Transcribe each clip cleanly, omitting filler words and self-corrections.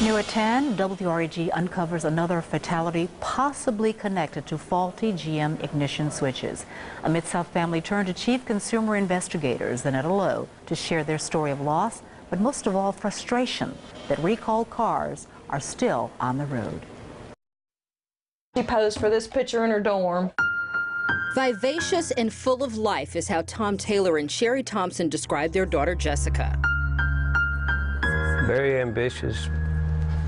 New at 10, WREG uncovers another fatality possibly connected to faulty GM ignition switches. A Mid-South family turned to chief consumer investigators Zanetta Lowe to share their story of loss, but most of all frustration that recalled cars are still on the road. She posed for this picture in her dorm. Vivacious and full of life is how Tom Taylor and Sherry Thompson described their daughter Jessica. Very ambitious,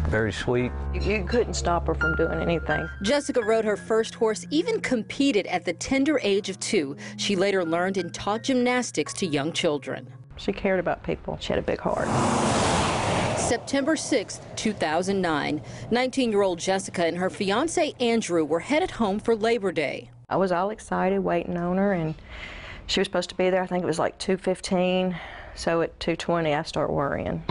very sweet. You couldn't stop her from doing anything. Jessica rode her first horse, even competed at the tender age of 2. She later learned and taught gymnastics to young children. She cared about people. She had a big heart. September 6, 2009, 19-year-old Jessica and her fiance Andrew were headed home for Labor Day. I was all excited waiting on her, and she was supposed to be there. I think it was like 2:15, so at 2:20 I start worrying.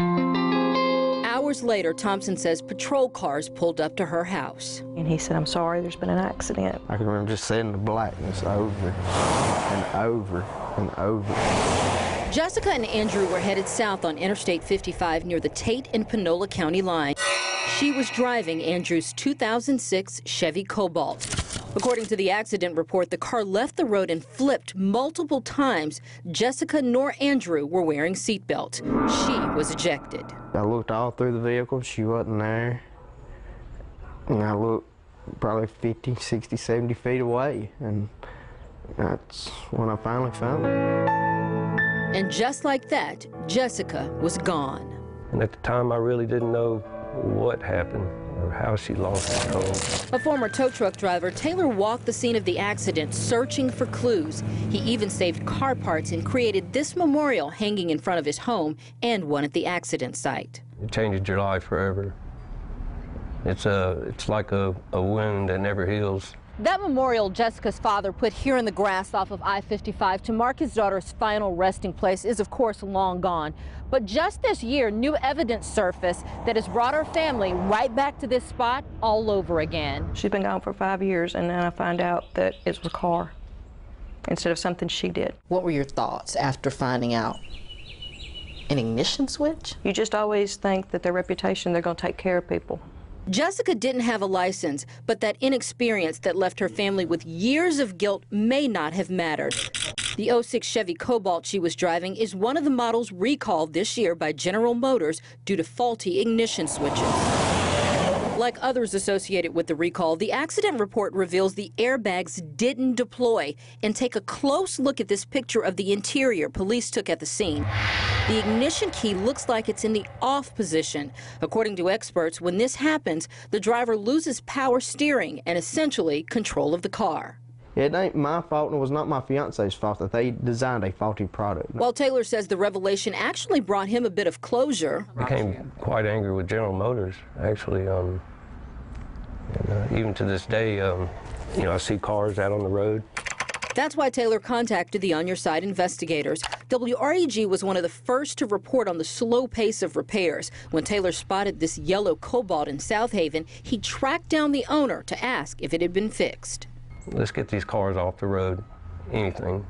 Hours later, Thompson says patrol cars pulled up to her house. And he said, "I'm sorry, there's been an accident." I can remember just seeing the blackness over and over and over. Jessica and Andrew were headed south on Interstate 55 near the Tate and Panola County line. She was driving Andrew's 2006 Chevy Cobalt. According to the accident report, the car left the road and flipped multiple times. Jessica nor Andrew were wearing seatbelts. She was ejected. I looked all through the vehicle. She wasn't there. And I looked probably 50, 60, 70 feet away. And that's when I finally found her. And just like that, Jessica was gone. And at the time, I really didn't know what happened or how she lost control. A former tow truck driver, Taylor walked the scene of the accident searching for clues. He even saved car parts and created this memorial hanging in front of his home and one at the accident site. It changes your life forever. It's like a wound that never heals. That memorial Jessica's father put here in the grass off of I-55 to mark his daughter's final resting place is, of course, long gone. But just this year, new evidence surfaced that has brought our family right back to this spot all over again. She's been gone for 5 years, and then I find out that it was a car instead of something she did. What were your thoughts after finding out? An ignition switch? You just always think that their reputation, they're going to take care of people. Jessica didn't have a license, but that inexperience that left her family with years of guilt may not have mattered. The '06 Chevy Cobalt she was driving is one of the models recalled this year by General Motors due to faulty ignition switches. Like others associated with the recall, the accident report reveals the airbags didn't deploy. And take a close look at this picture of the interior police took at the scene. The ignition key looks like it's in the off position. According to experts, when this happens, the driver loses power steering and essentially control of the car. It ain't my fault, and it was not my fiance's fault that they designed a faulty product. While Taylor says the revelation actually brought him a bit of closure. I became quite angry with General Motors, actually. Even to this day, I see cars out on the road. That's why Taylor contacted the On Your Side investigators. WREG was one of the first to report on the slow pace of repairs. When Taylor spotted this yellow Cobalt in South Haven, he tracked down the owner to ask if it had been fixed. Let's get these cars off the road, anything,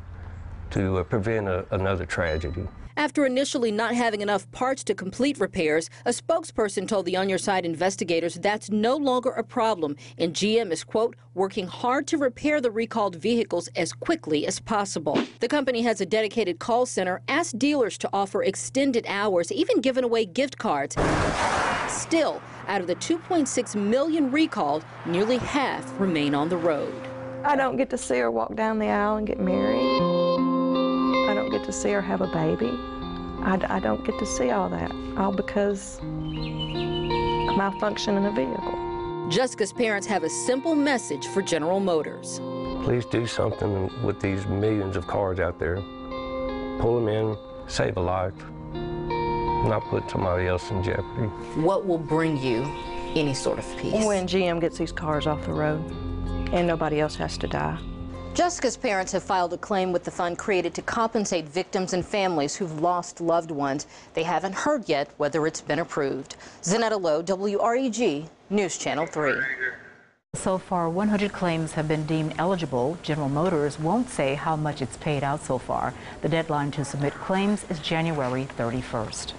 to prevent another tragedy. After initially not having enough parts to complete repairs, a spokesperson told the On Your Side investigators that's no longer a problem, and GM is, quote, working hard to repair the recalled vehicles as quickly as possible. The company has a dedicated call center, asked dealers to offer extended hours, even given away gift cards. Still, out of the 2.6 million recalled, nearly half remain on the road. I don't get to see her walk down the aisle and get married. I don't get to see her have a baby. I don't get to see all that, all because of malfunction in a vehicle. Jessica's parents have a simple message for General Motors. Please do something with these millions of cars out there. Pull them in, save a life, not put somebody else in jeopardy. What will bring you any sort of peace? When GM gets these cars off the road and nobody else has to die. Jessica's parents have filed a claim with the fund created to compensate victims and families who've lost loved ones. They haven't heard yet whether it's been approved. Zanetta Lowe, WREG, News Channel 3. So far, 100 claims have been deemed eligible. General Motors won't say how much it's paid out so far. The deadline to submit claims is January 31st.